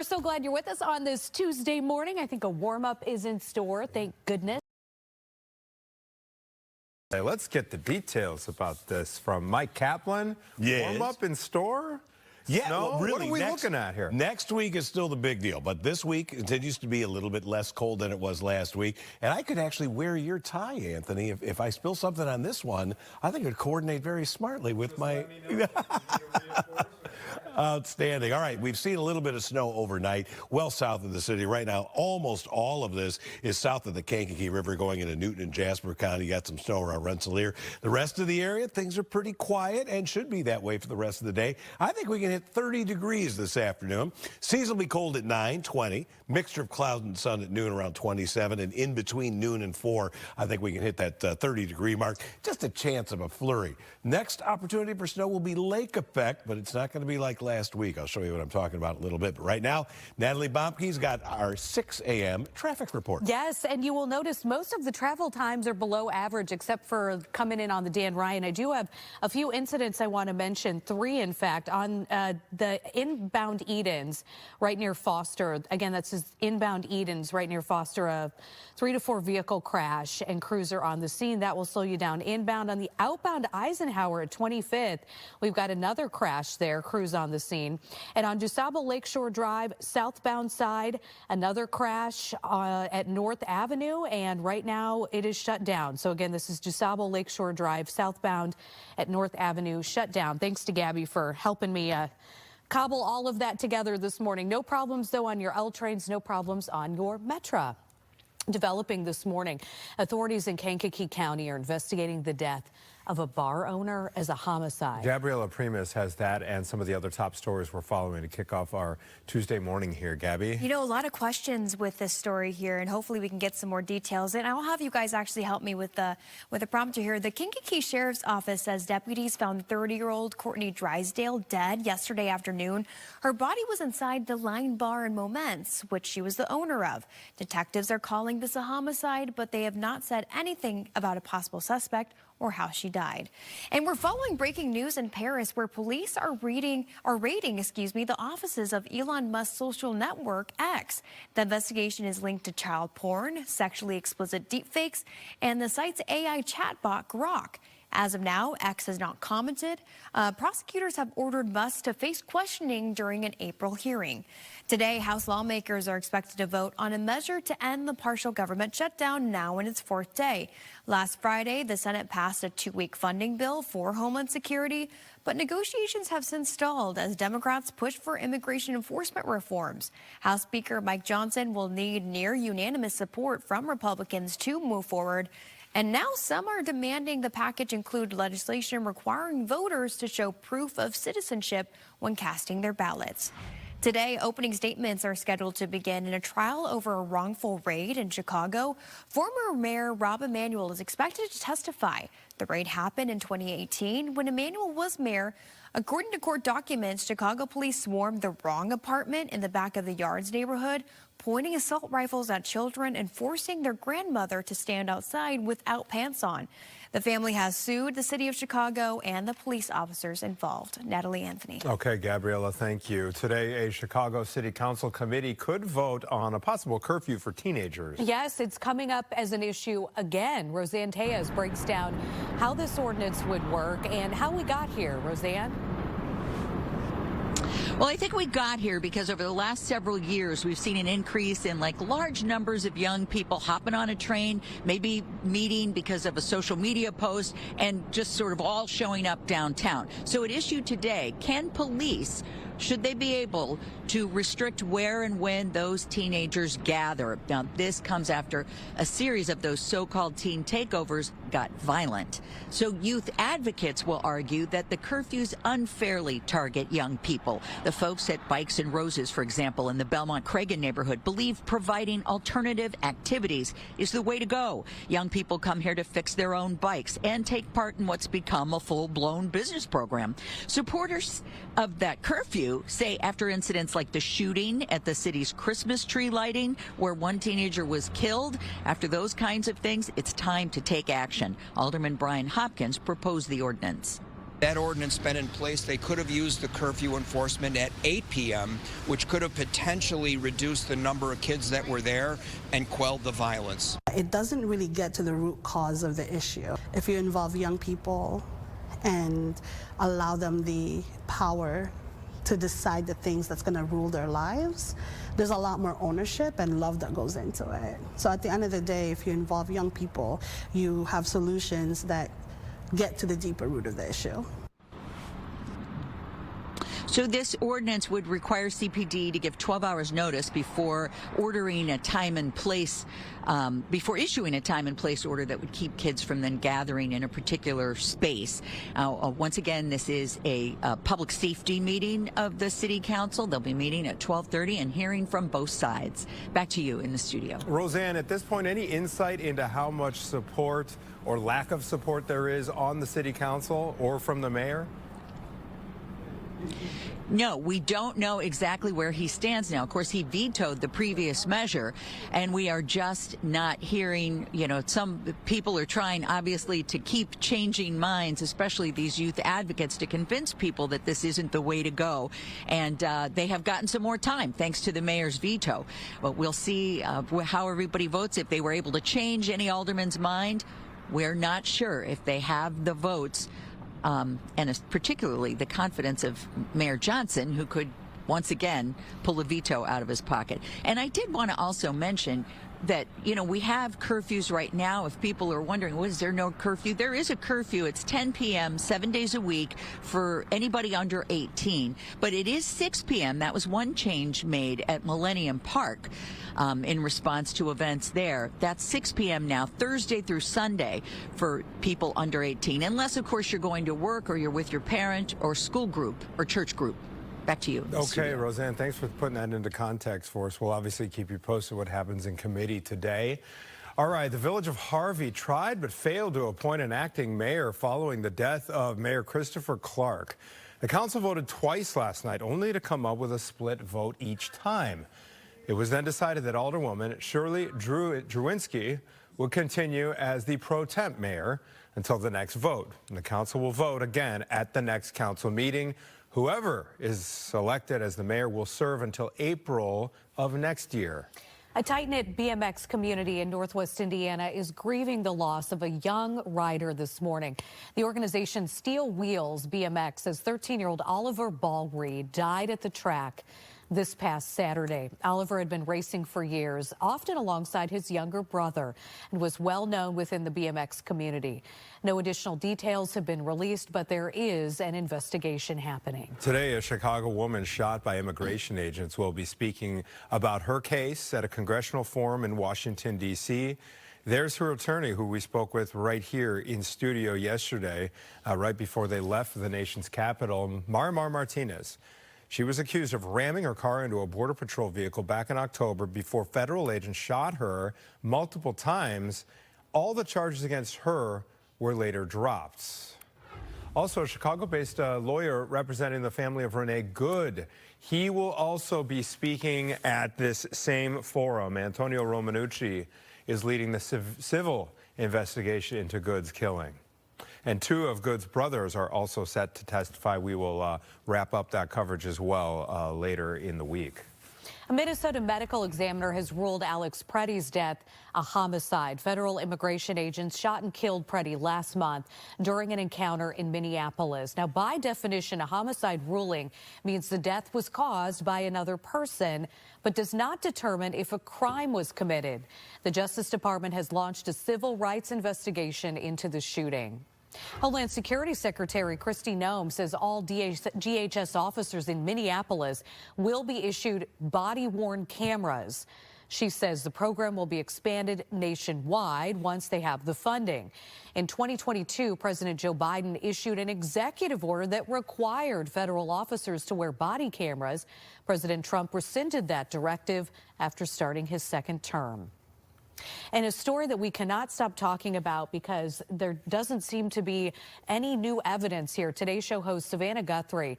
We're so glad you're with us on this Tuesday morning. I think a warm-up is in store, thank goodness. Hey, let's get the details about this from Mike Kaplan. Yes. Warm-up in store? Yeah, No? well, really, what are we looking at here? Next week is still the big deal, but this week continues to be a little bit less cold than it was last week. And I could actually wear your tie, Anthony. If I spill something on this one, I think it would coordinate very smartly with my... Outstanding. All right, we've seen a little bit of snow overnight, well south of the city. Right now, almost all of this is south of the Kankakee River going into Newton and Jasper County. You got some snow around Rensselaer. The rest of the area, things are pretty quiet and should be that way for the rest of the day. I think we can hit 30 degrees this afternoon. Seasonably cold at 9, 20. Mixture of cloud and sun at noon around 27. And in between noon and 4, I think we can hit that 30-degree mark. Just a chance of a flurry. Next opportunity for snow will be lake effect, but it's not going to be like last week. I'll show you what I'm talking about in a little bit. But right now, Natalie Bompke's got our 6 a.m. traffic report. Yes, and you will notice most of the travel times are below average, except for coming in on the Dan Ryan. I do have a few incidents I want to mention, 3 in fact, on the inbound Edens right near Foster. Again, that's inbound Edens right near Foster. A 3 to 4 vehicle crash and crews are on the scene. That will slow you down. Inbound on the outbound Eisenhower at 25th, we've got another crash there. Crews on the scene. And on DuSable Lakeshore Drive, southbound side, another crash at North Avenue, and right now it is shut down. So again, this is DuSable Lakeshore Drive, southbound at North Avenue, shut down. Thanks to Gabby for helping me cobble all of that together this morning. No problems, though, on your L trains, no problems on your Metra. Developing this morning, authorities in Kankakee County are investigating the death of a bar owner as a homicide. Gabriela Primus has that and some of the other top stories we're following to kick off our Tuesday morning here. Gabby? You know, a lot of questions with this story here, and hopefully we can get some more details. And I'll have you guys actually help me with the prompter here. The Kankakee Sheriff's Office says deputies found 30-year-old Courtney Drysdale dead yesterday afternoon. Her body was inside the Line Bar in Moments, which she was the owner of. Detectives are calling this a homicide, but they have not said anything about a possible suspect or how she died. And we're following breaking news in Paris, where police are raiding the offices of Elon Musk's social network X. The investigation is linked to child porn, sexually explicit deepfakes, and the site's AI chatbot Grok. As of now, X has not commented. Prosecutors have ordered Musk to face questioning during an April hearing. Today, House lawmakers are expected to vote on a measure to end the partial government shutdown now in its 4th day. Last Friday, the Senate passed a 2-week funding bill for Homeland Security, but negotiations have since stalled as Democrats push for immigration enforcement reforms. House Speaker Mike Johnson will need near unanimous support from Republicans to move forward. And now some are demanding the package include legislation requiring voters to show proof of citizenship when casting their ballots. Today, opening statements are scheduled to begin in a trial over a wrongful raid in Chicago. Former Mayor Rob Emanuel is expected to testify. The raid happened in 2018 when Emanuel was mayor. According to court documents, Chicago police swarmed the wrong apartment in the back of the Yards neighborhood, pointing assault rifles at children and forcing their grandmother to stand outside without pants on. The family has sued the city of Chicago and the police officers involved. Natalie Anthony. Okay, Gabriela, thank you. Today, a Chicago City Council committee could vote on a possible curfew for teenagers. Yes, it's coming up as an issue again. Roseanne Tejas breaks down how this ordinance would work and how we got here. Roseanne? Well, I think we got here because over the last several years, we've seen an increase in large numbers of young people hopping on a train, maybe meeting because of a social media post, and just sort of all showing up downtown. So at issue today, can police, should they be able to restrict where and when those teenagers gather? Now, this comes after a series of those so-called teen takeovers got violent. So youth advocates will argue that the curfews unfairly target young people. The folks at Bikes and Roses, for example, in the Belmont-Cragen neighborhood, believe providing alternative activities is the way to go. Young people come here to fix their own bikes and take part in what's become a full-blown business program. Supporters of that curfew say after incidents like the shooting at the city's Christmas tree lighting, where one teenager was killed, after those kinds of things, it's time to take action. Alderman Brian Hopkins proposed the ordinance. That ordinance been in place, they could have used the curfew enforcement at 8 p.m., which could have potentially reduced the number of kids that were there and quelled the violence. It doesn't really get to the root cause of the issue. If you involve young people and allow them the power to decide the things that's going to rule their lives, there's a lot more ownership and love that goes into it. So at the end of the day, if you involve young people, you have solutions that get to the deeper root of the issue. So this ordinance would require CPD to give 12 hours notice before ordering a time and place, before issuing a time and place order that would keep kids from then gathering in a particular space. Once again, this is a public safety meeting of the City Council. They'll be meeting at 12:30 and hearing from both sides. Back to you in the studio. Roseanne, at this point, any insight into how much support or lack of support there is on the City Council or from the mayor? No, we don't know exactly where he stands now. Of course, he vetoed the previous measure, and we are just not hearing, some people are trying, obviously, to keep changing minds, especially these youth advocates, to convince people that this isn't the way to go. And they have gotten some more time, thanks to the mayor's veto. But we'll see how everybody votes. If they were able to change any alderman's mind, we're not sure if they have the votes. And particularly the confidence of Mayor Johnson, who could once again pull a veto out of his pocket. And I did want to also mention that, we have curfews right now. If people are wondering, is there no curfew? There is a curfew. It's 10 p.m., 7 days a week for anybody under 18. But it is 6 p.m. That was one change made at Millennium Park in response to events there. That's 6 p.m. now, Thursday through Sunday for people under 18. Unless, of course, you're going to work or you're with your parent or school group or church group. Back to you. Okay, Roseanne, thanks for putting that into context for us. We'll obviously keep you posted what happens in committee today. All right, the village of Harvey tried but failed to appoint an acting mayor following the death of Mayor Christopher Clark. The council voted twice last night, only to come up with a split vote each time. It was then decided that Alderwoman Shirley Drewinski would continue as the pro temp mayor until the next vote. And the council will vote again at the next council meeting. Whoever is selected as the mayor will serve until April of next year. A tight-knit BMX community in Northwest Indiana is grieving the loss of a young rider this morning. The organization Steel Wheels BMX says 13-year-old Oliver Ballreed died at the track this past Saturday. Oliver had been racing for years, often alongside his younger brother, and was well known within the BMX community. No additional details have been released, but there is an investigation happening. Today, a Chicago woman shot by immigration agents will be speaking about her case at a congressional forum in Washington, D.C. There's her attorney, who we spoke with right here in studio yesterday, right before they left the nation's capital, Marmar Martinez. She was accused of ramming her car into a Border Patrol vehicle back in October before federal agents shot her multiple times. All the charges against her were later dropped. Also, a Chicago-based lawyer representing the family of Renee Good. He will also be speaking at this same forum. Antonio Romanucci is leading the civil investigation into Good's killing. And two of Good's brothers are also set to testify. We will wrap up that coverage as well later in the week. A Minnesota medical examiner has ruled Alex Preddy's death a homicide. Federal immigration agents shot and killed Preddy last month during an encounter in Minneapolis. Now, by definition, a homicide ruling means the death was caused by another person, but does not determine if a crime was committed. The Justice Department has launched a civil rights investigation into the shooting. Homeland Security Secretary Kristi Noem says all DHS officers in Minneapolis will be issued body-worn cameras. She says the program will be expanded nationwide once they have the funding. In 2022, President Joe Biden issued an executive order that required federal officers to wear body cameras. President Trump rescinded that directive after starting his second term. And a story that we cannot stop talking about because there doesn't seem to be any new evidence here. Today's show host Savannah Guthrie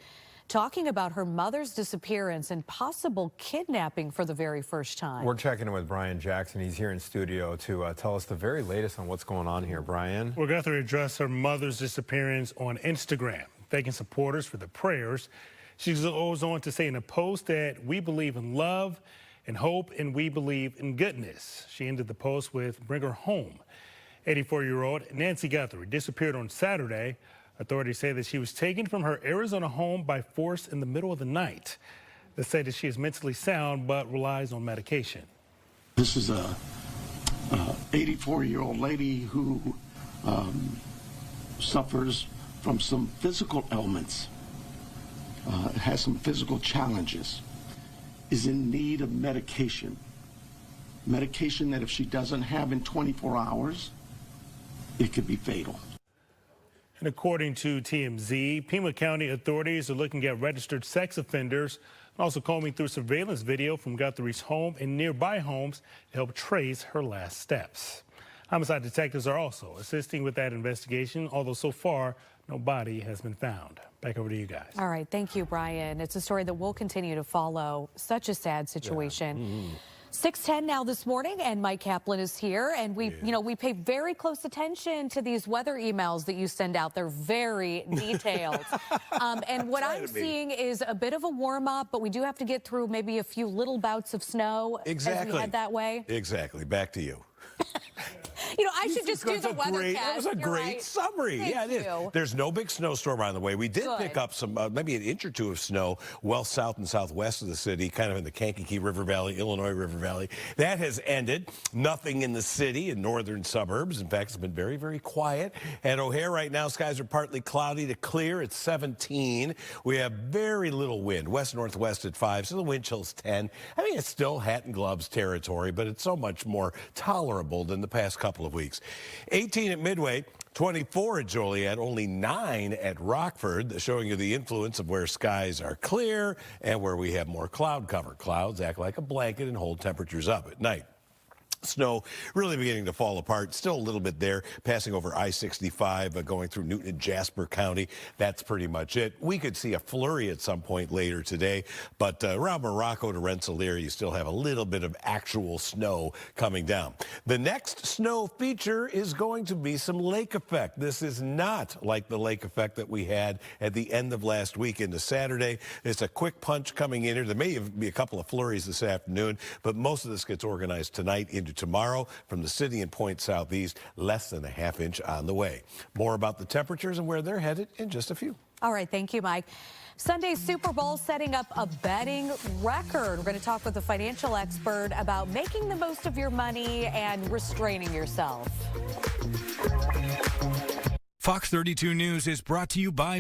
talking about her mother's disappearance and possible kidnapping for the very first time. We're checking in with Brian Jackson. He's here in studio to tell us the very latest on what's going on here. Brian? We're going to address her mother's disappearance on Instagram, thanking supporters for the prayers. She goes on to say in a post that we believe in love and hope, and we believe in goodness. She ended the post with "Bring her home." 84-year-old Nancy Guthrie disappeared on Saturday. Authorities say that she was taken from her Arizona home by force in the middle of the night. They say that she is mentally sound but relies on medication. This is a 84-year-old lady who suffers from some physical ailments, has some physical challenges, is in need of medication. Medication that if she doesn't have in 24 hours, it could be fatal. And according to TMZ, Pima County authorities are looking at registered sex offenders and also combing through surveillance video from Guthrie's home and nearby homes to help trace her last steps. Homicide detectives are also assisting with that investigation, although so far no body has been found. Back over to you guys. All right. Thank you, Brian. It's a story that we'll continue to follow. Such a sad situation. 6:10 now this morning, and Mike Kaplan is here, and we pay very close attention to these weather emails that you send out. They're very detailed. And what I'm seeing is a bit of a warm up, but we do have to get through maybe a few little bouts of snow as we head that way. Exactly. Back to you. I should just do the weathercast. That was a great summary. Yeah, it is. There's no big snowstorm on the way. We did pick up some, maybe an inch or two of snow well south and southwest of the city, kind of in the Kankakee River Valley, Illinois River Valley. That has ended. Nothing in the city and northern suburbs. In fact, it's been very, very quiet. At O'Hare right now, skies are partly cloudy to clear. It's 17. We have very little wind, west-northwest at 5, so the wind chill's 10. I mean, it's still hat and gloves territory, but it's so much more tolerable than the past couple of weeks. 18 at Midway, 24 at Joliet, only 9 at Rockford, showing you the influence of where skies are clear and where we have more cloud cover. Clouds act like a blanket and hold temperatures up at night. Snow really beginning to fall apart. Still a little bit there, passing over I-65, going through Newton and Jasper County. That's pretty much it. We could see a flurry at some point later today, but around Morocco to Rensselaer, you still have a little bit of actual snow coming down. The next snow feature is going to be some lake effect. This is not like the lake effect that we had at the end of last week into Saturday. It's a quick punch coming in here. There may be a couple of flurries this afternoon, but most of this gets organized tonight into tomorrow from the city and point southeast, less than a half inch on the way. More about the temperatures and where they're headed in just a few. All right. Thank you, Mike. Sunday's Super Bowl setting up a betting record. We're going to talk with a financial expert about making the most of your money and restraining yourself. Fox 32 News is brought to you by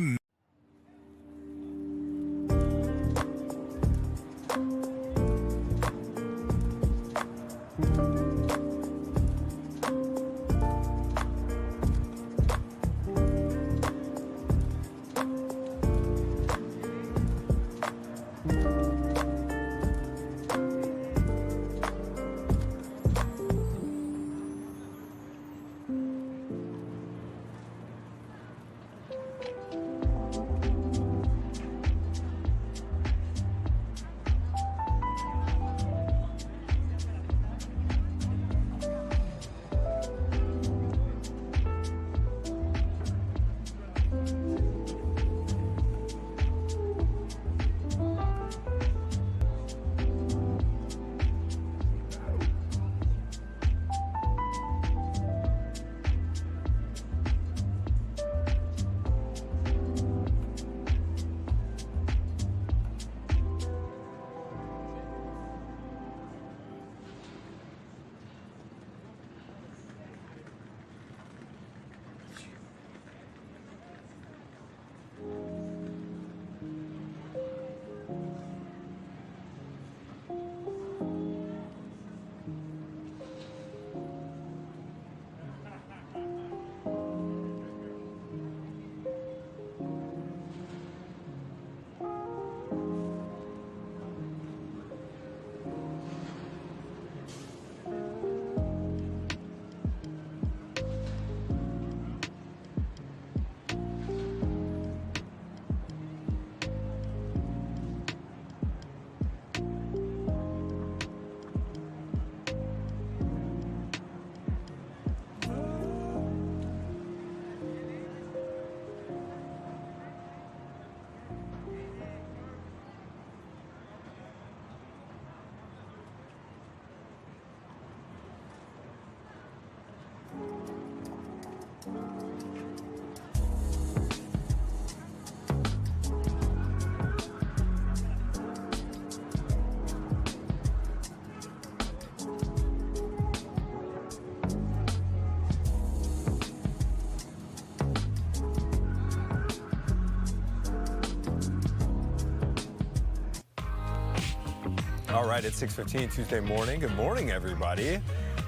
All right, it's 6:15 Tuesday morning. Good morning, everybody. A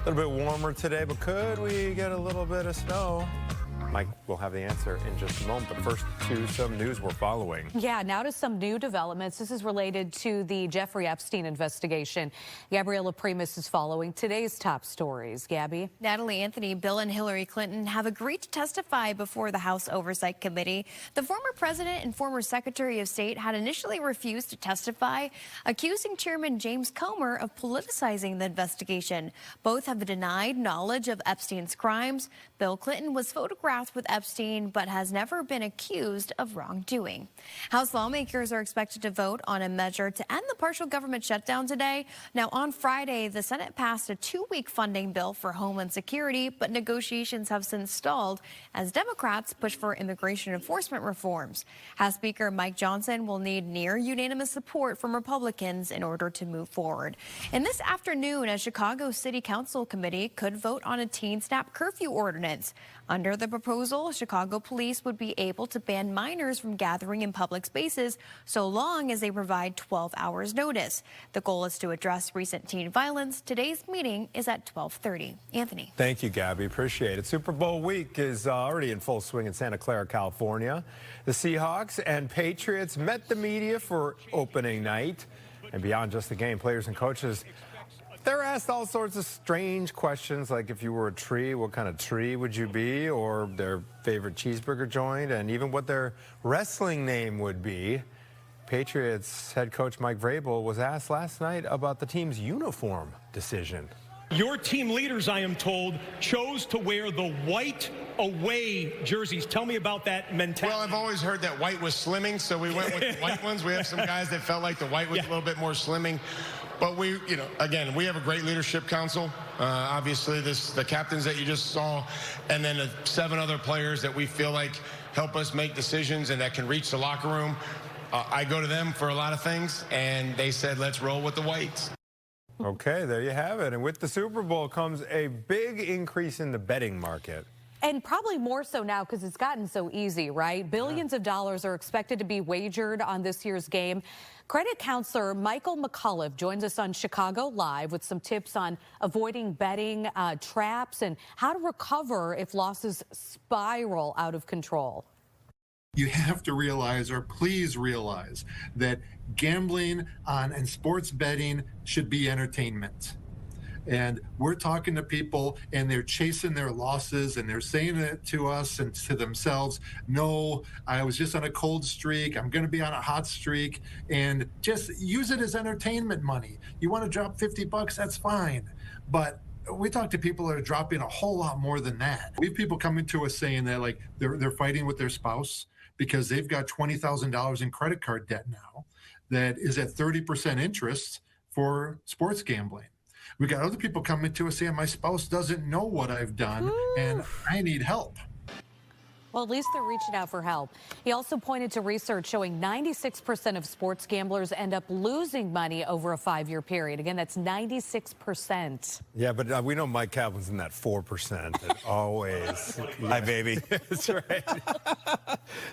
little bit warmer today, but could we get a little bit of snow? Mike will have the answer in just a moment, but first to some news we're following. Yeah, now to some new developments. This is related to the Jeffrey Epstein investigation. Gabriela Primus is following today's top stories. Gabby? Natalie, Anthony, Bill and Hillary Clinton have agreed to testify before the House Oversight Committee. The former president and former Secretary of State had initially refused to testify, accusing Chairman James Comer of politicizing the investigation. Both have denied knowledge of Epstein's crimes. Bill Clinton was photographed with Epstein, but has never been accused of wrongdoing. House lawmakers are expected to vote on a measure to end the partial government shutdown today. Now, on Friday, the Senate passed a 2-week funding bill for Homeland Security, but negotiations have since stalled as Democrats push for immigration enforcement reforms. House Speaker Mike Johnson will need near unanimous support from Republicans in order to move forward. And this afternoon, a Chicago City Council committee could vote on a teen snap curfew ordinance. Under the proposal, Chicago police would be able to ban minors from gathering in public spaces so long as they provide 12 hours notice. The goal is to address recent teen violence. Today's meeting is at 12:30. Anthony. Thank you, Gabby. Appreciate it. Super Bowl week is already in full swing in Santa Clara, California. The Seahawks and Patriots met the media for opening night. And beyond just the game, players and coaches, they're asked all sorts of strange questions, like if you were a tree, what kind of tree would you be, or their favorite cheeseburger joint, and even what their wrestling name would be. Patriots head coach Mike Vrabel was asked last night about the team's uniform decision. Your team leaders, I am told, chose to wear the white away jerseys. Tell me about that mentality. Well, I've always heard that white was slimming, so we went with the white ones. We have some guys that felt like the white was a little bit more slimming. But we, again, we have a great leadership council. Obviously, the captains that you just saw, and then 7 other players that we feel like help us make decisions and that can reach the locker room. I go to them for a lot of things, and they said, let's roll with the whites. Okay, there you have it. And with the Super Bowl comes a big increase in the betting market. And probably more so now because it's gotten so easy, right? Billions of dollars are expected to be wagered on this year's game. Credit counselor Michael McCullough joins us on Chicago Live with some tips on avoiding betting traps and how to recover if losses spiral out of control. You have to realize, or please realize, that gambling and sports betting should be entertainment. And we're talking to people and they're chasing their losses and they're saying it to us and to themselves, no, I was just on a cold streak, I'm going to be on a hot streak, and just use it as entertainment money. You want to drop $50, that's fine. But we talk to people that are dropping a whole lot more than that. We have people coming to us saying that like they're fighting with their spouse because they've got $20,000 in credit card debt now that is at 30% interest for sports gambling. We got other people coming to us saying, my spouse doesn't know what I've done and I need help. Well, at least they're reaching out for help. He also pointed to research showing 96% of sports gamblers end up losing money over a 5-year period. Again, that's 96%. Yeah, but we know Mike Kaplan's in that 4%. Always. Hi, baby. That's right.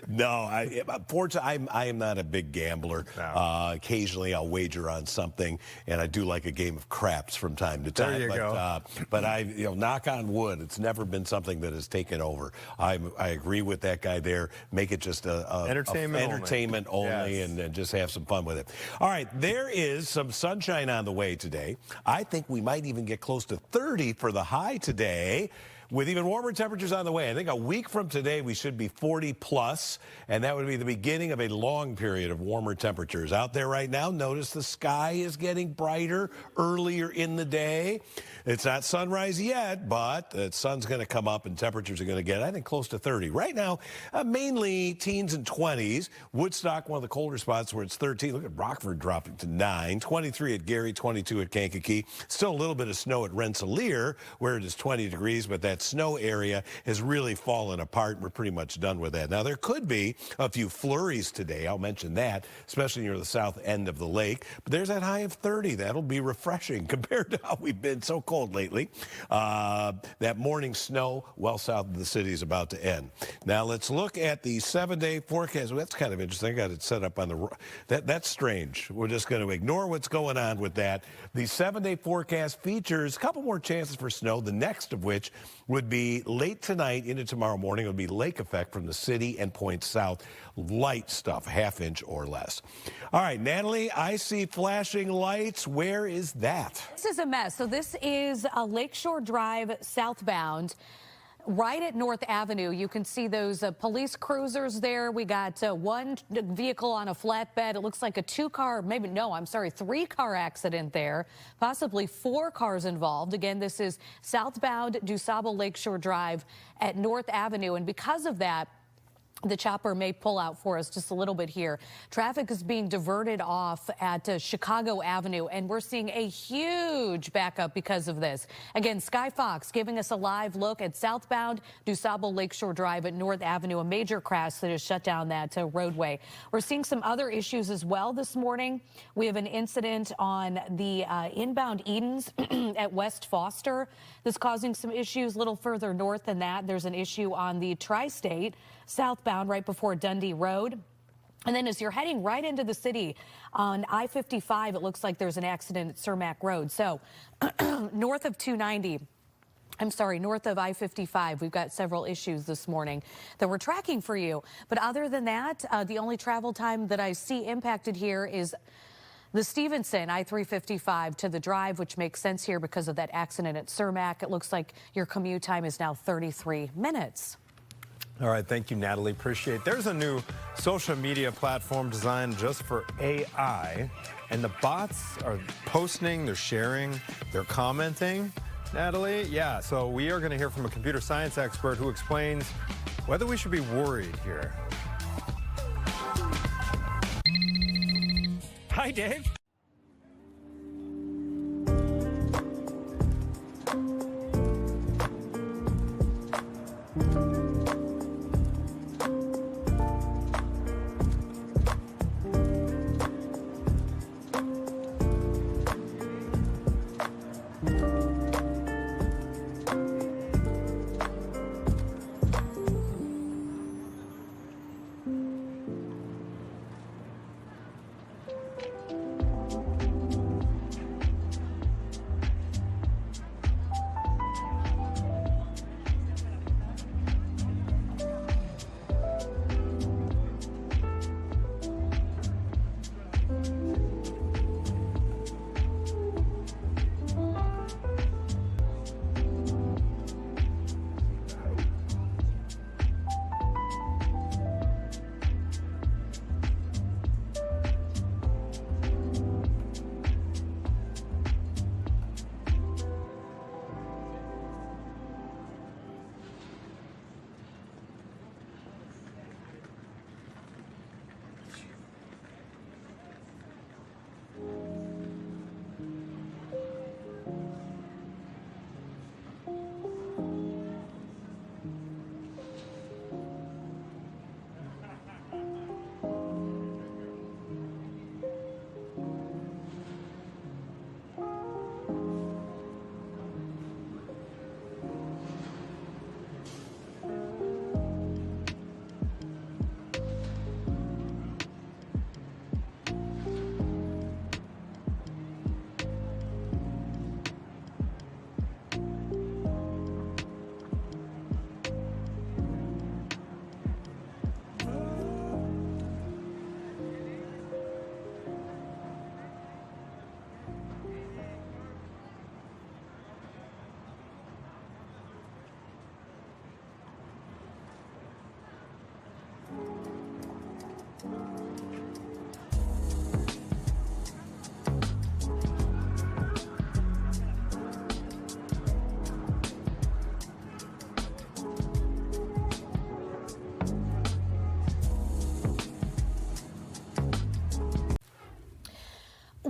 No, unfortunately, I am not a big gambler. No. Occasionally, I'll wager on something, and I do like a game of craps from time to time. There you go. But I, knock on wood, it's never been something that has taken over. I agree with that guy there. Make it just entertainment only yes. and just have some fun with it. All right, there is some sunshine on the way today. I think we might even get close to 30 for the high today, with even warmer temperatures on the way. I think a week from today we should be 40 plus, and that would be the beginning of a long period of warmer temperatures. Out there right now, notice the sky is getting brighter earlier in the day. It's not sunrise yet, but the sun's going to come up and temperatures are going to get, I think, close to 30. Right now, mainly teens and 20s. Woodstock, one of the colder spots where it's 13. Look at Rockford dropping to 9. 23 at Gary, 22 at Kankakee. Still a little bit of snow at Rensselaer, where it is 20 degrees, but that that snow area has really fallen apart. We're pretty much done with that. Now, there could be a few flurries today. I'll mention that, especially near the south end of the lake. But there's that high of 30. That'll be refreshing compared to how we've been so cold lately. That morning snow well south of the city is about to end. Now, let's look at the 7-day forecast. Well, that's kind of interesting. I got it set up on the... That's strange. We're just going to ignore what's going on with that. The 7-day forecast features a couple more chances for snow, the next of which would be late tonight into tomorrow morning. It would be lake effect from the city and points south. Light stuff, ½ inch or less. All right, Natalie, I see flashing lights. Where is that? This is a mess. So this is a Lakeshore Drive southbound. Right at North Avenue, you can see those police cruisers there. We got one vehicle on a flatbed. It looks like a 3-car accident there, possibly 4 cars involved. Again, this is southbound DuSable Lakeshore Drive at North Avenue. And because of that, the chopper may pull out for us just a little bit here. Traffic is being diverted off at Chicago Avenue, and we're seeing a huge backup because of this. Again, Sky Fox giving us a live look at southbound DuSable Lakeshore Drive at North Avenue, a major crash that has shut down that roadway. We're seeing some other issues as well this morning. We have an incident on the inbound Edens at West Foster that's causing some issues. A little further north than that, there's an issue on the Tri-State southbound right before Dundee Road. And then as you're heading right into the city on I-55, it looks like there's an accident at Cermak Road. So north of I-55, we've got several issues this morning that we're tracking for you. But other than that, the only travel time that I see impacted here is the Stevenson I-355 to the drive, which makes sense here because of that accident at Cermak. It looks like your commute time is now 33 minutes. All right, thank you, Natalie. Appreciate it. There's a new social media platform designed just for AI, and the bots are posting, they're sharing, they're commenting. Natalie, yeah, so we are going to hear from a computer science expert who explains whether we should be worried here. Hi, Dave.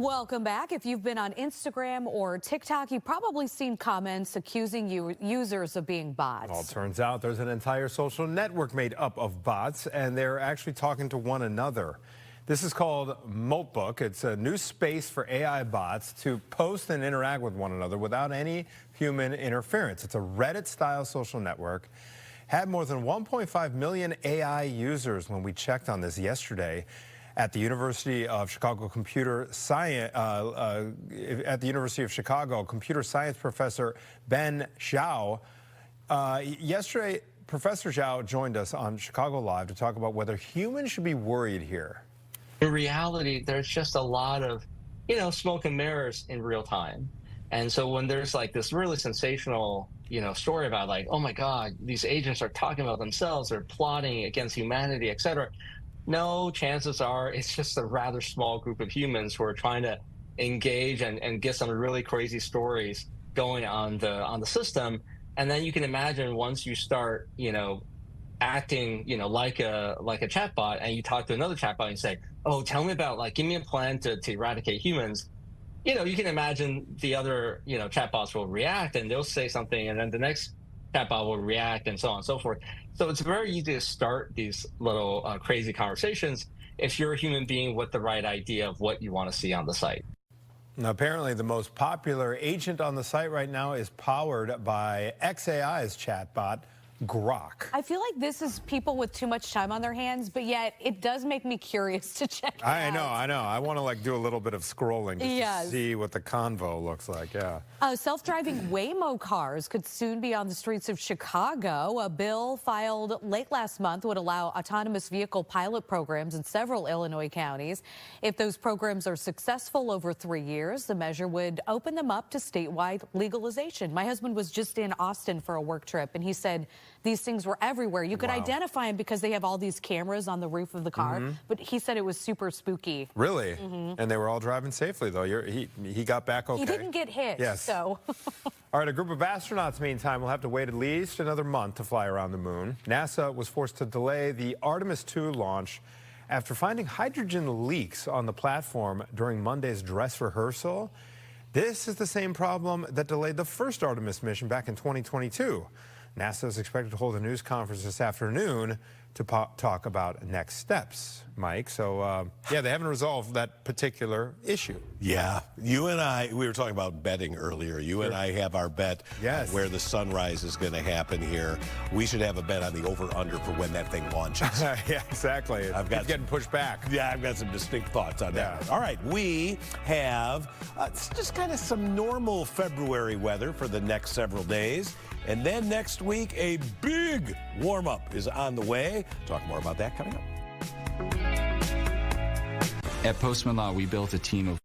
Welcome back. If you've been on Instagram or TikTok, you've probably seen comments accusing users of being bots. Well, it turns out there's an entire social network made up of bots, and they're actually talking to one another. This is called Moltbook. It's a new space for AI bots to post and interact with one another without any human interference. It's a Reddit-style social network. Had more than 1.5 million AI users when we checked on this yesterday. At the University of Chicago computer science computer science professor Ben Zhao. Yesterday, Professor Zhao joined us on Chicago Live to talk about whether humans should be worried here. In reality, there's just a lot of, smoke and mirrors in real time. And so when there's like this really sensational, story about like, oh my God, these agents are talking about themselves, they're plotting against humanity, et cetera. No, chances are it's just a rather small group of humans who are trying to engage and get some really crazy stories going on the system. And then you can imagine once you start, acting, like a chatbot, and you talk to another chatbot and say, oh, tell me about give me a plan to eradicate humans. You can imagine the other, chatbots will react and they'll say something, and then the next chatbot will react, and so on and so forth. So it's very easy to start these little crazy conversations if you're a human being with the right idea of what you want to see on the site. Now, apparently, the most popular agent on the site right now is powered by xAI's chatbot, Grok. I feel like this is people with too much time on their hands, but yet it does make me curious to check it out. I know. I want to do a little bit of scrolling just to see what the convo looks like. Yeah. Self-driving Waymo cars could soon be on the streets of Chicago. A bill filed late last month would allow autonomous vehicle pilot programs in several Illinois counties. If those programs are successful over 3 years, the measure would open them up to statewide legalization. My husband was just in Austin for a work trip, and he said these things were everywhere. You could identify them because they have all these cameras on the roof of the car, but he said it was super spooky. Really? And they were all driving safely, though. He got back okay? He didn't get hit, yes. So. All right, a group of astronauts, meantime, will have to wait at least another month to fly around the moon. NASA was forced to delay the Artemis II launch after finding hydrogen leaks on the platform during Monday's dress rehearsal. This is the same problem that delayed the first Artemis mission back in 2022. NASA is expected to hold a news conference this afternoon to talk about next steps, Mike. So, yeah, they haven't resolved that particular issue. Yeah. You and I, we were talking about betting earlier. You and I have our bet on where the sunrise is going to happen here. We should have a bet on the over-under for when that thing launches. Yeah, exactly. It's getting pushed back. Yeah, I've got some distinct thoughts on that. All right, we have just kind of some normal February weather for the next several days. And then next week, a big warm-up is on the way. Talk more about that coming up. At Postman Law, we built a team of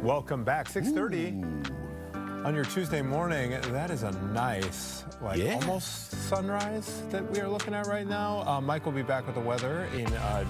Welcome back. 6:30 on your Tuesday morning. That is a nice, almost sunrise that we are looking at right now. Mike will be back with the weather in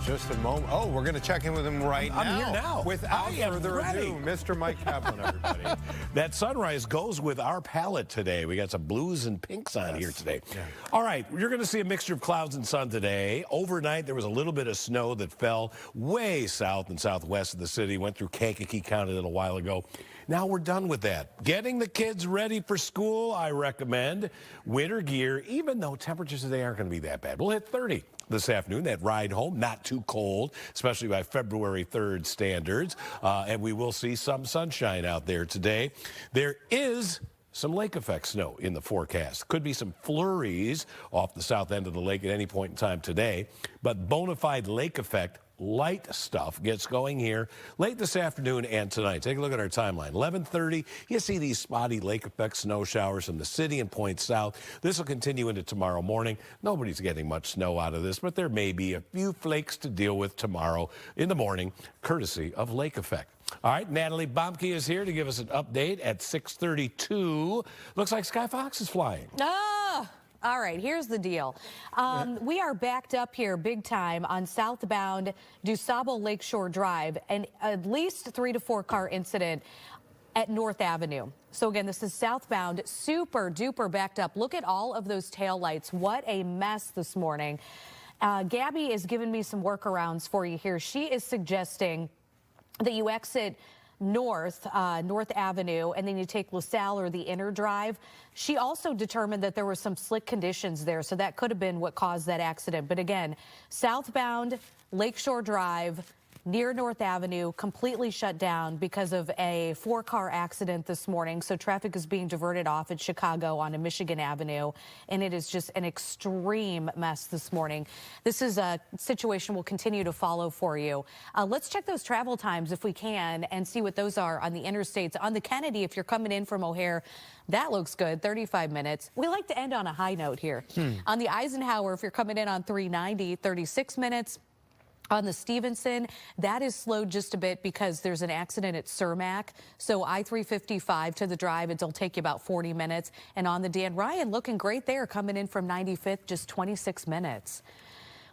just a moment. Oh, we're going to check in with him right now. I'm here now. Without further ado, Mr. Mike Kaplan, everybody. That sunrise goes with our palette today. We got some blues and pinks on here today. Yeah. All right, you're going to see a mixture of clouds and sun today. Overnight, there was a little bit of snow that fell way south and southwest of the city, went through Kankakee County a little while ago. Now we're done with that. Getting the kids ready for school, I recommend winter gear, even though temperatures today aren't going to be that bad. We'll hit 30 this afternoon. That ride home, not too cold, especially by February 3rd standards. And we will see some sunshine out there today. There is some lake effect snow in the forecast. Could be some flurries off the south end of the lake at any point in time today. But bona fide lake effect light stuff gets going here late this afternoon and tonight. Take a look at our timeline. 11:30, you see these spotty lake effect snow showers from the city and points south. This will continue into tomorrow morning. Nobody's getting much snow out of this, but there may be a few flakes to deal with tomorrow in the morning, courtesy of lake effect. All right, Natalie Bomke is here to give us an update at 6:32. Looks like Sky Fox is flying. All right, here's the deal. We are backed up here big time on southbound DuSable Lakeshore Drive, and at least 3 to 4 car incident at North Avenue. So again, this is southbound, super duper backed up. Look at all of those taillights. What a mess this morning. Gabby is giving me some workarounds for you here. She is suggesting that you exit North Avenue, and then you take LaSalle or the inner drive. She also determined that there were some slick conditions there, so that could have been what caused that accident. But again, southbound Lakeshore Drive near North Avenue completely shut down because of a 4-car accident this morning. So traffic is being diverted off at Chicago onto Michigan Avenue, and it is just an extreme mess this morning. This is a situation we'll continue to follow for you. Let's check those travel times if we can and see what those are on the interstates. On the Kennedy, if you're coming in from O'Hare, that looks good, 35 minutes. We like to end on a high note here. On the Eisenhower, if you're coming in on 390, 36 minutes. On the Stevenson, that is slowed just a bit because there's an accident at Cermak. So I-355 to the drive, it'll take you about 40 minutes. And on the Dan Ryan, looking great there, coming in from 95th, just 26 minutes.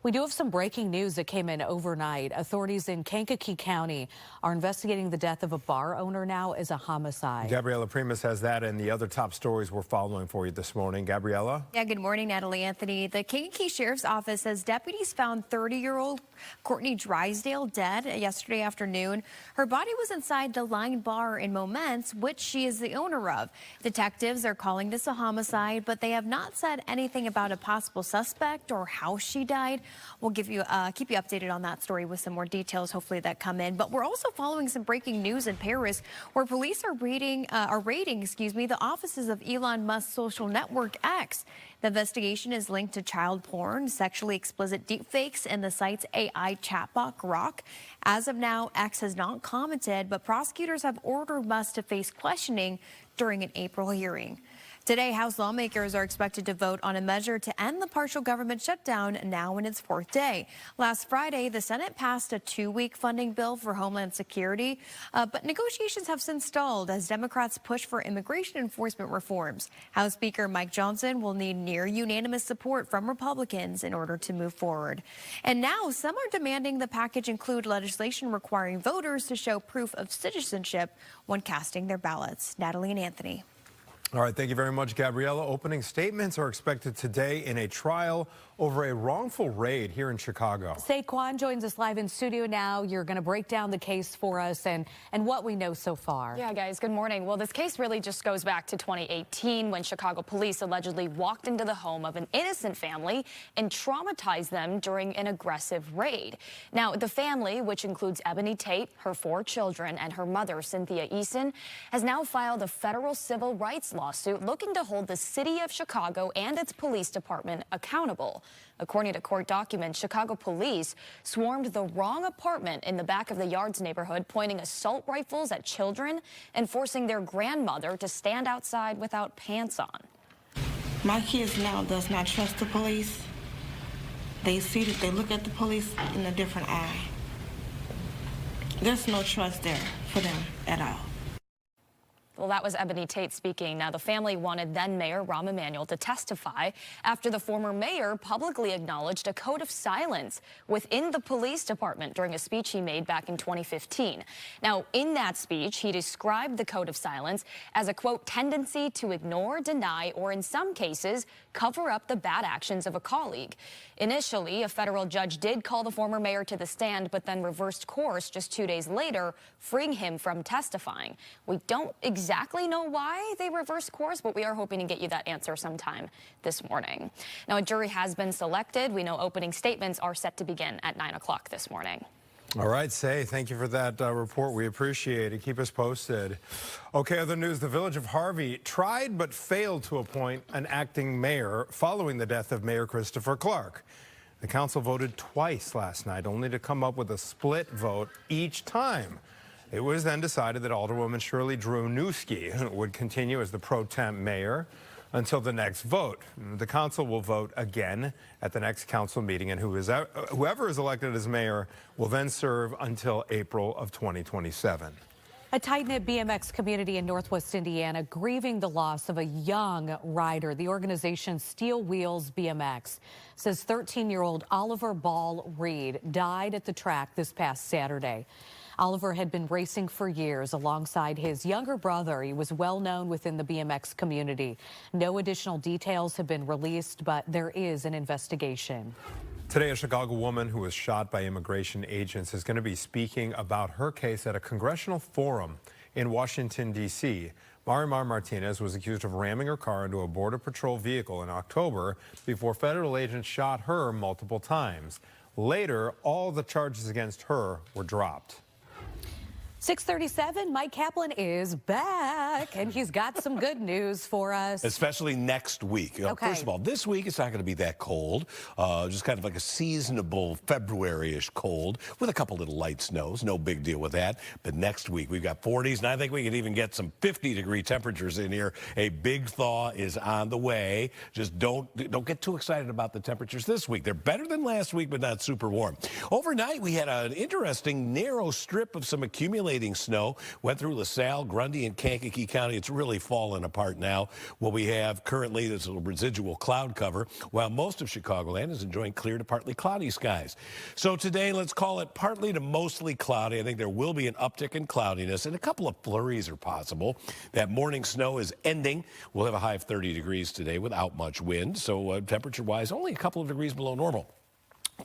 We do have some breaking news that came in overnight. Authorities in Kankakee County are investigating the death of a bar owner now as a homicide. Gabriella Primus has that and the other top stories we're following for you this morning. Gabriella? Yeah, good morning, Natalie Anthony. The Kankakee Sheriff's Office says deputies found 30-year-old Courtney Drysdale dead yesterday afternoon. Her body was inside the Line Bar in Moments, which she is the owner of. Detectives are calling this a homicide, but they have not said anything about a possible suspect or how she died. We'll keep you updated on that story with some more details, hopefully, that come in. But we're also following some breaking news in Paris, where police are raiding the offices of Elon Musk's social network X. The investigation is linked to child porn, sexually explicit deepfakes, and the site's AI chatbot Grok. As of now, X has not commented, but prosecutors have ordered Musk to face questioning during an April hearing. Today, House lawmakers are expected to vote on a measure to end the partial government shutdown now in its 4th day. Last Friday, the Senate passed a 2-week funding bill for Homeland Security, but negotiations have since stalled as Democrats push for immigration enforcement reforms. House Speaker Mike Johnson will need near unanimous support from Republicans in order to move forward. And now some are demanding the package include legislation requiring voters to show proof of citizenship when casting their ballots. Natalie and Anthony. All right, thank you very much, Gabriella. Opening statements are expected today in a trial over a wrongful raid here in Chicago. Saquon joins us live in studio now. You're going to break down the case for us and what we know so far. Yeah, guys, good morning. Well, this case really just goes back to 2018 when Chicago police allegedly walked into the home of an innocent family and traumatized them during an aggressive raid. Now, the family, which includes Ebony Tate, her 4 children, and her mother, Cynthia Eason, has now filed a federal civil rights lawsuit looking to hold the city of Chicago and its police department accountable. According to court documents, Chicago police swarmed the wrong apartment in the back of the Yards neighborhood, pointing assault rifles at children and forcing their grandmother to stand outside without pants on. My kids now does not trust the police. They look at the police in a different eye. There's no trust there for them at all. Well, that was Ebony Tate speaking. Now, the family wanted then Mayor Rahm Emanuel to testify after the former mayor publicly acknowledged a code of silence within the police department during a speech he made back in 2015. Now, in that speech, he described the code of silence as a, quote, tendency to ignore, deny, or in some cases, cover up the bad actions of a colleague. Initially, a federal judge did call the former mayor to the stand, but then reversed course just 2 days later, freeing him from testifying. We don't exactly know why they reversed course, but we are hoping to get you that answer sometime this morning. Now, a jury has been selected. We know opening statements are set to begin at 9 o'clock this morning. All right, Say, thank you for that report. We appreciate it. Keep us posted. Okay, other news. The village of Harvey tried but failed to appoint an acting mayor following the death of Mayor Christopher Clark. The council voted twice last night, only to come up with a split vote each time. It was then decided that Alderwoman Shirley Drunewski would continue as the pro tem mayor until the next vote. The council will vote again at the next council meeting, and whoever is elected as mayor will then serve until April of 2027. A tight-knit BMX community in Northwest Indiana grieving the loss of a young rider. The organization Steel Wheels BMX says 13-year-old Oliver Ball Reed died at the track this past Saturday. Oliver had been racing for years alongside his younger brother. He was well known within the BMX community. No additional details have been released, but there is an investigation. Today, a Chicago woman who was shot by immigration agents is going to be speaking about her case at a congressional forum in Washington, D.C. Marimar Martinez was accused of ramming her car into a Border Patrol vehicle in October before federal agents shot her multiple times. Later, all the charges against her were dropped. 6:37, Mike Kaplan is back, and he's got some good news for us. Especially next week. Okay. First of all, this week it's not going to be that cold. Just kind of like a seasonable February-ish cold with a couple little light snows. No big deal with that. But next week we've got 40s, and I think we can even get some 50-degree temperatures in here. A big thaw is on the way. Just don't get too excited about the temperatures this week. They're better than last week, but not super warm. Overnight, we had an interesting narrow strip of some accumulating snow. Went through LaSalle, Grundy, and Kankakee County. It's really falling apart now. What we have currently is a residual cloud cover, while most of Chicagoland is enjoying clear to partly cloudy skies. So today, let's call it partly to mostly cloudy. I think there will be an uptick in cloudiness, and a couple of flurries are possible. That morning snow is ending. We'll have a high of 30 degrees today without much wind, so temperature-wise, only a couple of degrees below normal.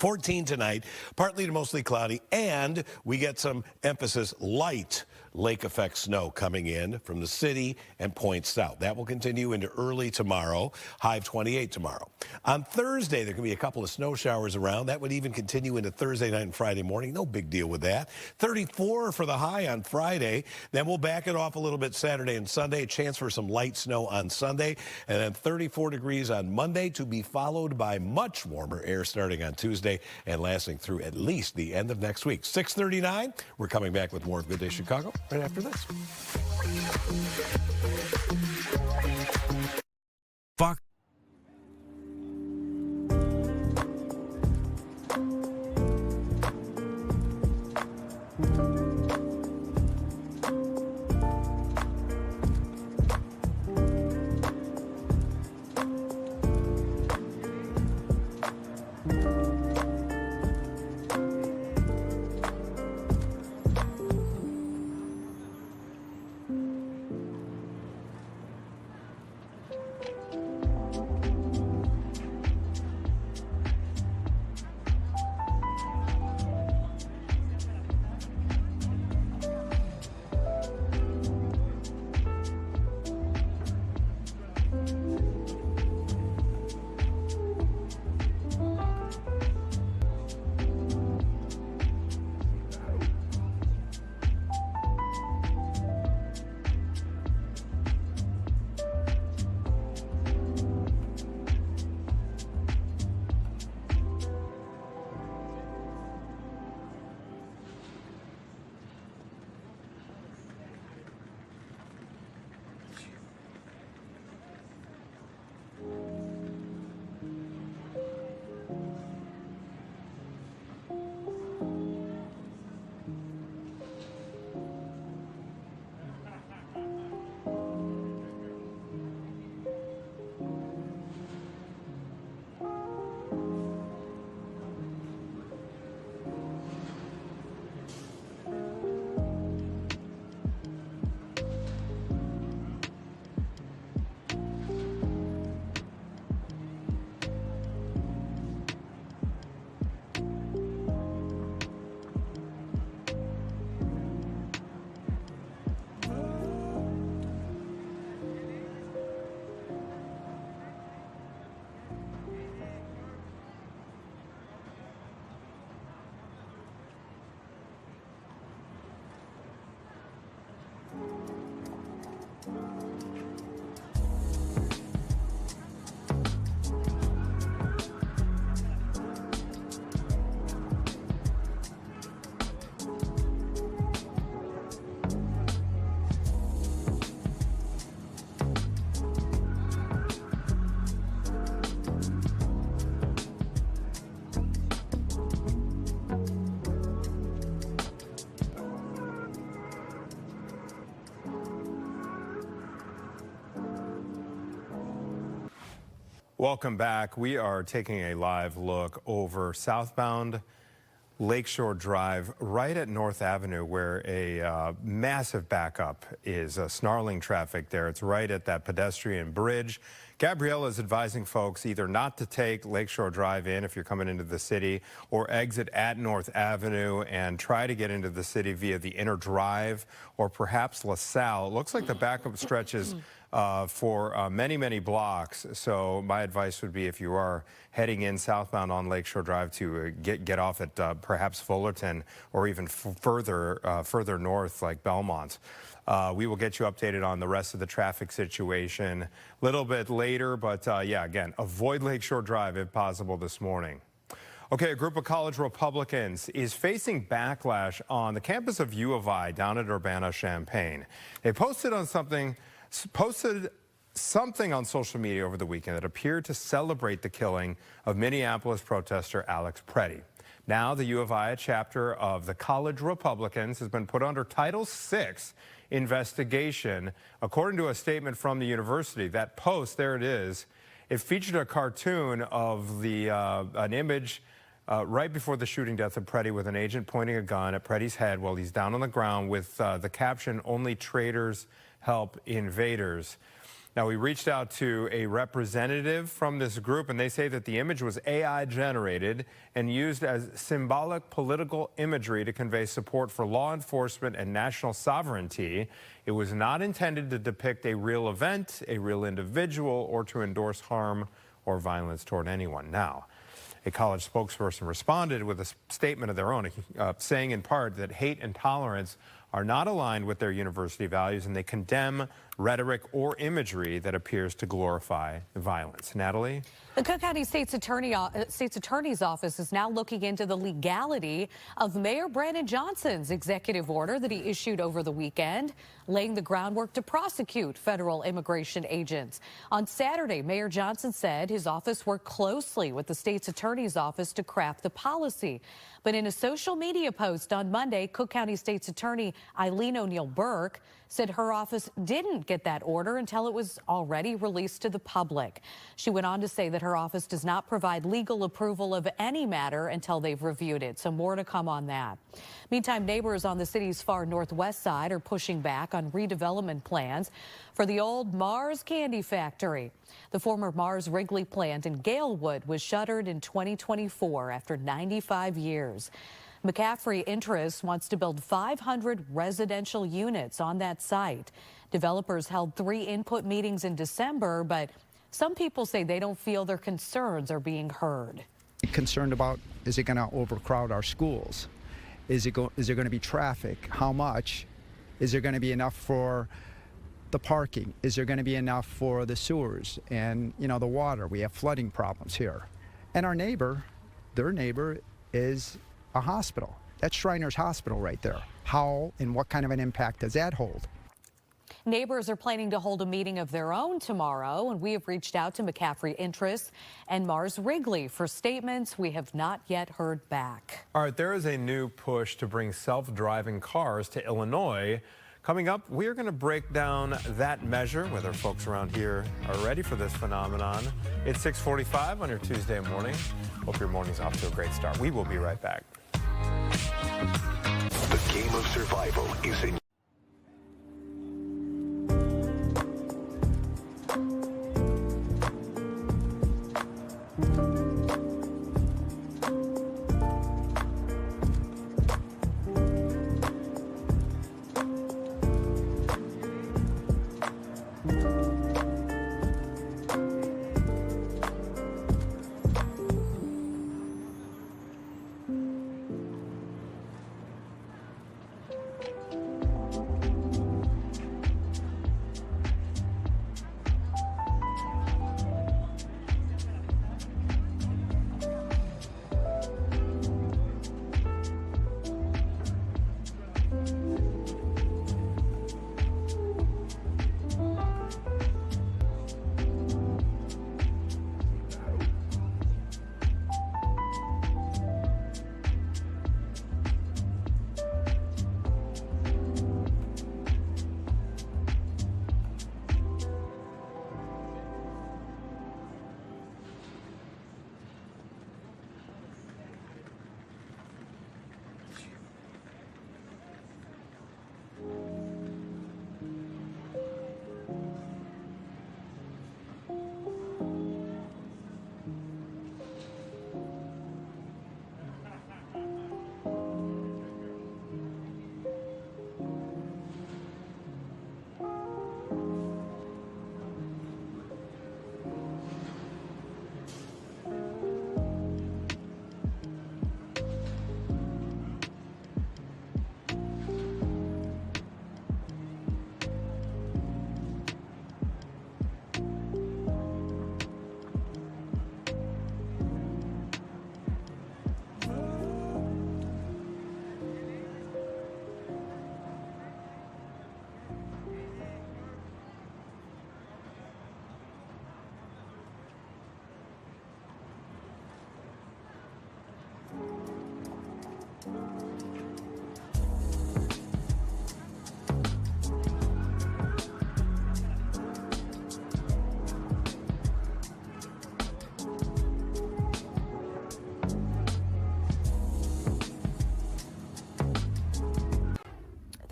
14 tonight, partly to mostly cloudy, and we get some emphasis light lake effect snow coming in from the city and points south. That will continue into early tomorrow, high of 28 tomorrow. On Thursday, there can be a couple of snow showers around. That would even continue into Thursday night and Friday morning. No big deal with that. 34 for the high on Friday. Then we'll back it off a little bit Saturday and Sunday. A chance for some light snow on Sunday. And then 34 degrees on Monday, to be followed by much warmer air starting on Tuesday and lasting through at least the end of next week. 6:39. We're coming back with more of Good Day Chicago right after this. Fox. Welcome back. We are taking a live look over southbound Lakeshore Drive right at North Avenue, where a massive backup is snarling traffic there. It's right at that pedestrian bridge. Gabriella is advising folks either not to take Lakeshore Drive in if you're coming into the city, or exit at North Avenue and try to get into the city via the inner drive or perhaps LaSalle. It looks like the backup stretches for many, many blocks. So my advice would be, if you are heading in southbound on Lakeshore Drive, to get off at perhaps Fullerton or even further north like Belmont. We will get you updated on the rest of the traffic situation a little bit later, but yeah, again, avoid Lakeshore Drive if possible this morning. Okay, a group of college Republicans is facing backlash on the campus of U of I down at Urbana-Champaign. They posted something on social media over the weekend that appeared to celebrate the killing of Minneapolis protester Alex Preddy. Now, the U of I chapter of the College Republicans has been put under Title VI investigation. According to a statement from the university, that post, there it is, it featured a cartoon of an image right before the shooting death of Preddy, with an agent pointing a gun at Preddy's head while he's down on the ground, with the caption, "Only traitors help invaders." Now, we reached out to a representative from this group, and they say that the image was AI generated and used as symbolic political imagery to convey support for law enforcement and national sovereignty. It was not intended to depict a real event, a real individual, or to endorse harm or violence toward anyone. Now, a college spokesperson responded with a statement of their own, saying in part that hate and tolerance are not aligned with their university values, and they condemn rhetoric or imagery that appears to glorify violence. Natalie? The Cook County State's Attorney's Office is now looking into the legality of Mayor Brandon Johnson's executive order that he issued over the weekend, laying the groundwork to prosecute federal immigration agents. On Saturday, Mayor Johnson said his office worked closely with the state's attorney's office to craft the policy. But in a social media post on Monday, Cook County State's Attorney Eileen O'Neill Burke said her office didn't get that order until it was already released to the public. She went on to say that her office does not provide legal approval of any matter until they've reviewed it. So more to come on that. Meantime, neighbors on the city's far northwest side are pushing back on redevelopment plans for the old Mars Candy Factory. The former Mars Wrigley plant in Galewood was shuttered in 2024 after 95 years. McCaffrey Interest wants to build 500 residential units on that site. Developers held 3 input meetings in December, but some people say they don't feel their concerns are being heard. Concerned about, is it going to overcrowd our schools? Is there going to be traffic? How much? Is there going to be enough for the parking? Is there going to be enough for the sewers and, you know, the water? We have flooding problems here. And our neighbor, their neighbor, is a hospital. That's Shriners Hospital right there. How and what kind of an impact does that hold? Neighbors are planning to hold a meeting of their own tomorrow, and we have reached out to McCaffrey Interest and Mars Wrigley for statements. We have not yet heard back. All right, there is a new push to bring self-driving cars to Illinois. Coming up, we are going to break down that measure, whether folks around here are ready for this phenomenon. It's 6:45 on your Tuesday morning. Hope your morning's off to a great start. We will be right back. The game of survival is in.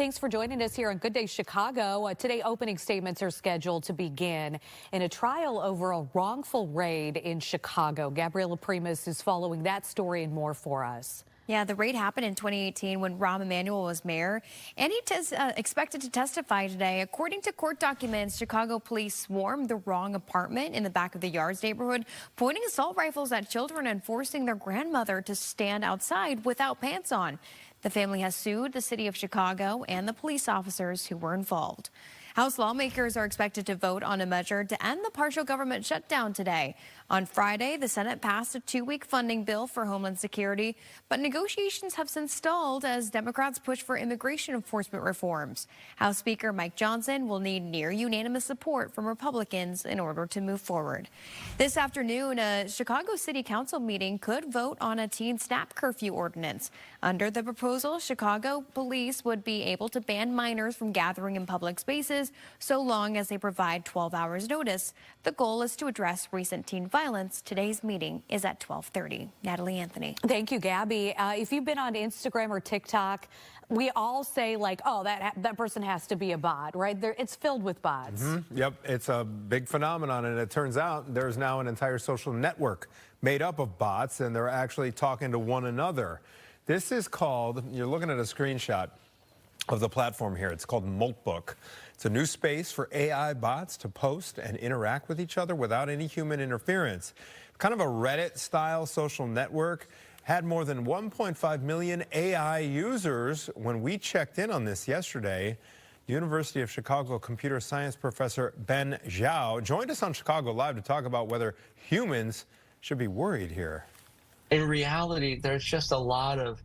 Thanks for joining us here on Good Day Chicago. Today, opening statements are scheduled to begin in a trial over a wrongful raid in Chicago. Gabriela Primus is following that story and more for us. Yeah, the raid happened in 2018 when Rahm Emanuel was mayor, and he's expected to testify today. According to court documents, Chicago police swarmed the wrong apartment in the back of the Yards neighborhood, pointing assault rifles at children and forcing their grandmother to stand outside without pants on. The family has sued the city of Chicago and the police officers who were involved. House lawmakers are expected to vote on a measure to end the partial government shutdown today. On Friday, the Senate passed a 2-week funding bill for Homeland Security, but negotiations have since stalled as Democrats push for immigration enforcement reforms. House Speaker Mike Johnson will need near unanimous support from Republicans in order to move forward. This afternoon, a Chicago City Council meeting could vote on a teen snap curfew ordinance. Under the proposal, Chicago police would be able to ban minors from gathering in public spaces so long as they provide 12 hours notice. The goal is to address recent teen violence. Today's meeting is at 12:30. Natalie Anthony. Thank you, Gabby. If you've been on Instagram or TikTok, we all say like, oh, that person has to be a bot, right? It's filled with bots. Yep, it's a big phenomenon, and it turns out there's now an entire social network made up of bots, and they're actually talking to one another. This is called, you're looking at a screenshot of the platform here. It's called Moltbook. It's a new space for AI bots to post and interact with each other without any human interference. Kind of a Reddit-style social network. Had more than 1.5 million AI users when we checked in on this yesterday. University of Chicago computer science professor Ben Zhao joined us on Chicago Live to talk about whether humans should be worried here. In reality, there's just a lot of,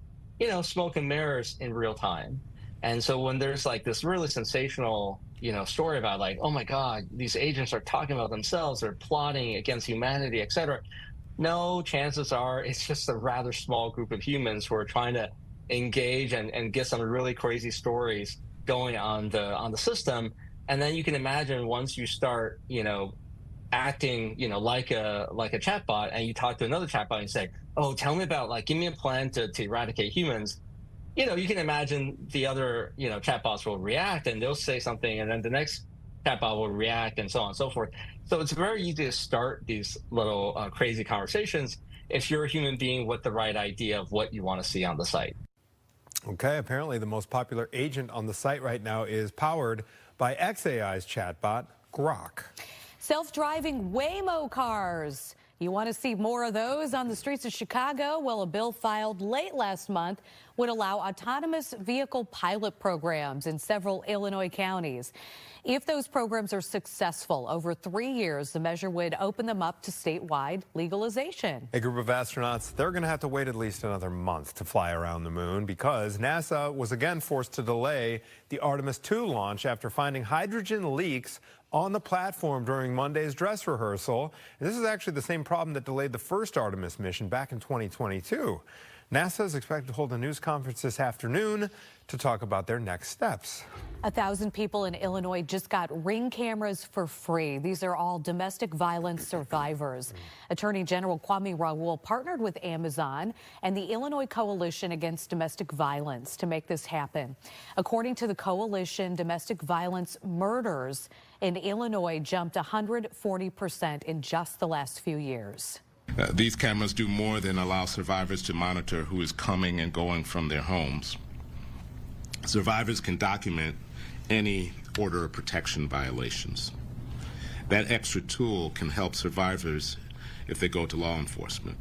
smoke and mirrors in real time. And so when there's like this really sensational, story about like, oh my God, these agents are talking about themselves, they're plotting against humanity, et cetera. No, chances are it's just a rather small group of humans who are trying to engage and get some really crazy stories going on the system. And then you can imagine once you start, acting, like a chatbot, and you talk to another chatbot and say, oh, tell me about give me a plan to eradicate humans. You can imagine the other, chatbots will react and they'll say something, and then the next chatbot will react, and so on and so forth. So it's very easy to start these little crazy conversations if you're a human being with the right idea of what you want to see on the site. Okay, apparently the most popular agent on the site right now is powered by xAI's chatbot, Grok. Self-driving Waymo cars. You want to see more of those on the streets of Chicago? Well, a bill filed late last month would allow autonomous vehicle pilot programs in several Illinois counties. If those programs are successful over 3 years, the measure would open them up to statewide legalization. A group of astronauts, they're going to have to wait at least another month to fly around the moon because NASA was again forced to delay the Artemis II launch after finding hydrogen leaks on the platform during Monday's dress rehearsal. And this is actually the same problem that delayed the first Artemis mission back in 2022. NASA is expected to hold a news conference this afternoon to talk about their next steps. 1,000 people in Illinois just got Ring cameras for free. These are all domestic violence survivors. Attorney General Kwame Raoul partnered with Amazon and the Illinois Coalition Against Domestic Violence to make this happen. According to the coalition, domestic violence murders in Illinois jumped 140% in just the last few years. These cameras do more than allow survivors to monitor who is coming and going from their homes. Survivors can document any order of protection violations. That extra tool can help survivors if they go to law enforcement.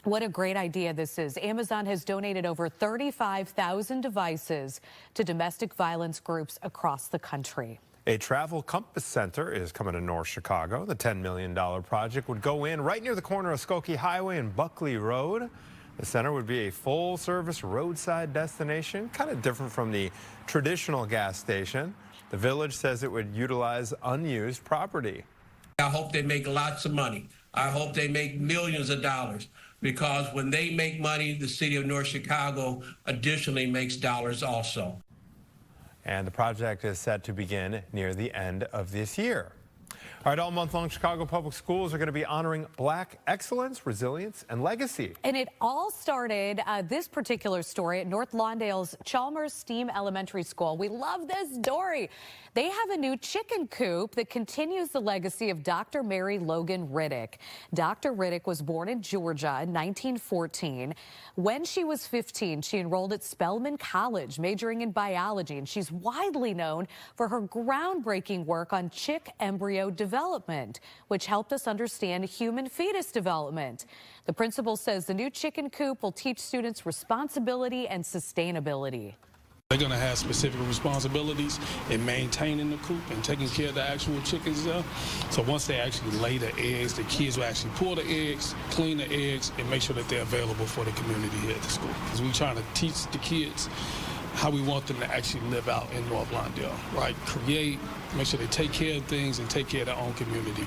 What a great idea this is. Amazon has donated over 35,000 devices to domestic violence groups across the country. A travel compass center is coming to North Chicago. The $10 million project would go in right near the corner of Skokie Highway and Buckley Road. The center would be a full-service roadside destination, kind of different from the traditional gas station. The village says it would utilize unused property. I hope they make lots of money. I hope they make millions of dollars, because when they make money, the city of North Chicago additionally makes dollars also. And the project is set to begin near the end of this year. All right, all month long, Chicago Public Schools are going to be honoring Black excellence, resilience, and legacy. And it all started, this particular story, at North Lawndale's Chalmers Steam Elementary School. We love this story. They have a new chicken coop that continues the legacy of Dr. Mary Logan Riddick. Dr. Riddick was born in Georgia in 1914. When she was 15, she enrolled at Spelman College, majoring in biology, and she's widely known for her groundbreaking work on chick embryo development, which helped us understand human fetus development. The principal says the new chicken coop will teach students responsibility and sustainability. They're going to have specific responsibilities in maintaining the coop and taking care of the actual chickens there. So once they actually lay the eggs, the kids will actually pull the eggs, clean the eggs, and make sure that they're available for the community here at the school. Because we're trying to teach the kids how we want them to actually live out in North Lawndale, right? Create, make sure they take care of things and take care of their own community.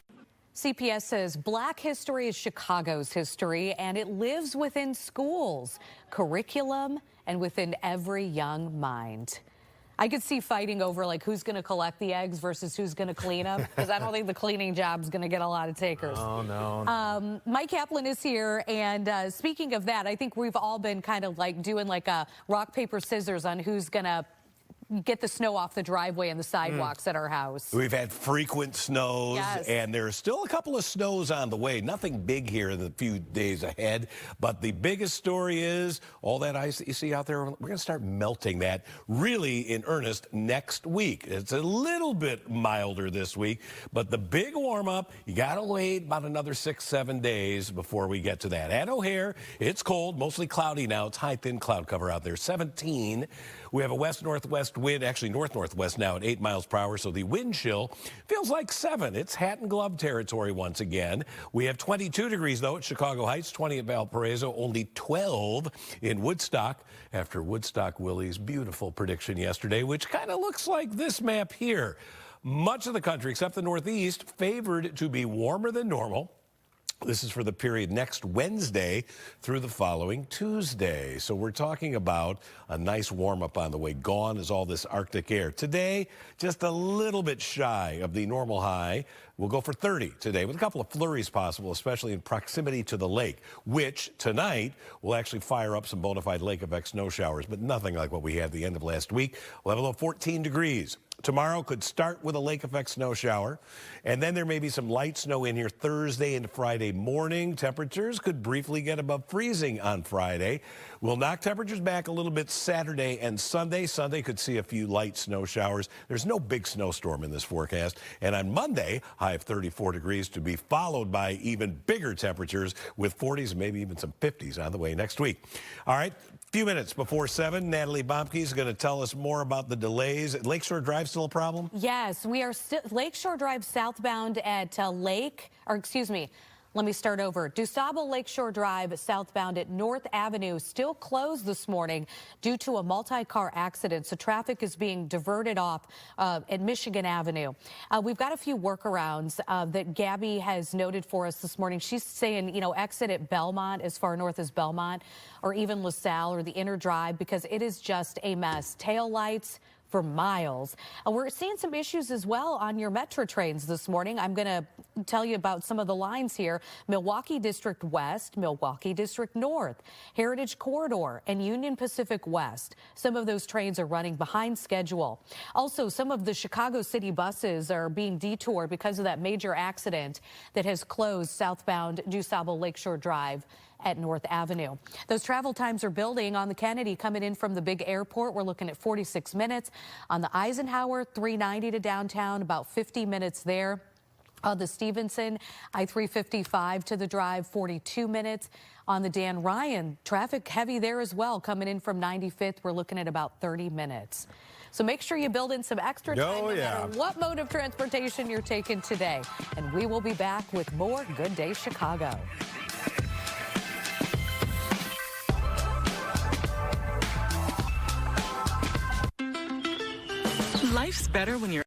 CPS says Black history is Chicago's history, and it lives within schools, curriculum, and within every young mind. I could see fighting over like who's going to collect the eggs versus who's going to clean them, because I don't think the cleaning job's going to get a lot of takers. Oh, no. Mike Kaplan is here, and speaking of that, I think we've all been kind of like doing like a rock, paper, scissors on who's going to get the snow off the driveway and the sidewalks at our house. We've had frequent snows, Yes. and there's still a couple of snows on the way. Nothing big here in the few days ahead, but the biggest story is all that ice that you see out there, we're going to start melting that really in earnest next week. It's a little bit milder this week, but the big warm-up, you got to wait about another 6-7 days before we get to that. At O'Hare, it's cold, mostly cloudy now. It's high, thin cloud cover out there, 17. We have a west-northwest wind, actually north-northwest now at 8 miles per hour, so the wind chill feels like 7. It's hat and glove territory once again. We have 22 degrees, though, at Chicago Heights, 20 at Valparaiso, only 12 in Woodstock after Woodstock Willie's beautiful prediction yesterday, which kind of looks like this map here. Much of the country, except the Northeast, favored to be warmer than normal. This is for the period next Wednesday through the following Tuesday. So we're talking about a nice warm-up on the way. Gone is all this Arctic air. Today, just a little bit shy of the normal high. We'll go for 30 today with a couple of flurries possible, especially in proximity to the lake, which tonight will actually fire up some bona fide lake effect snow showers, but nothing like what we had at the end of last week. We'll have a low 14 degrees. Tomorrow could start with a lake effect snow shower, and then there may be some light snow in here Thursday and Friday morning. Temperatures could briefly get above freezing on Friday. We'll knock temperatures back a little bit Saturday and Sunday. Sunday could see a few light snow showers. There's no big snowstorm in this forecast. And on Monday, high of 34 degrees to be followed by even bigger temperatures with 40s and maybe even some 50s on the way next week. All right. Few minutes before 7, Natalie Bomke is going to tell us more about the delays. Lakeshore Drive still a problem? Yes, we are still Lakeshore Drive southbound at let me start over. DuSable Lakeshore Drive southbound at North Avenue still closed this morning due to a multi-car accident. So traffic is being diverted off at Michigan Avenue. We've got a few workarounds that Gabby has noted for us this morning. She's saying, you know, exit at Belmont, as far north as Belmont, or even LaSalle or the inner drive, because it is just a mess. Tail lights for miles. We're seeing some issues as well on your Metro trains this morning. I'm going to tell you about some of the lines here. Milwaukee District West, Milwaukee District North, Heritage Corridor, and Union Pacific West. Some of those trains are running behind schedule. Also, some of the Chicago City buses are being detoured because of that major accident that has closed southbound DuSable Lakeshore Drive at North Avenue. Those travel times are building on the Kennedy coming in from the big airport. We're looking at 46 minutes. On the Eisenhower, 390 to downtown, about 50 minutes there. On the Stevenson, I-355 to the drive, 42 minutes. On the Dan Ryan, traffic heavy there as well. Coming in from 95th, we're looking at about 30 minutes. So make sure you build in some extra time no matter what mode of transportation you're taking today. And we will be back with more Good Day Chicago. Life's better when you're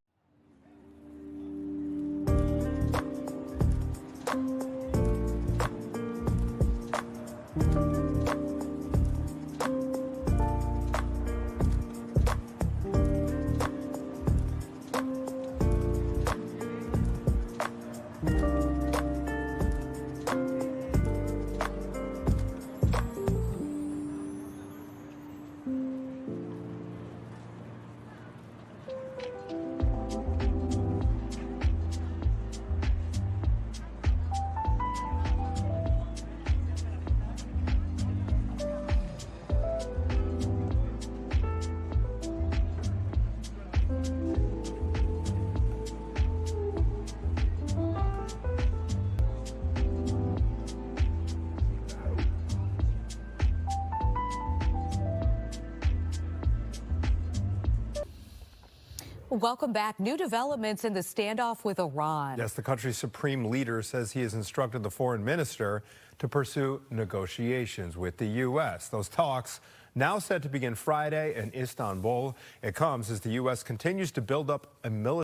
Welcome back. New developments in the standoff with Iran. Yes, the country's supreme leader says he has instructed the foreign minister to pursue negotiations with the U.S. Those talks now set to begin Friday in Istanbul. It comes as the U.S. continues to build up a military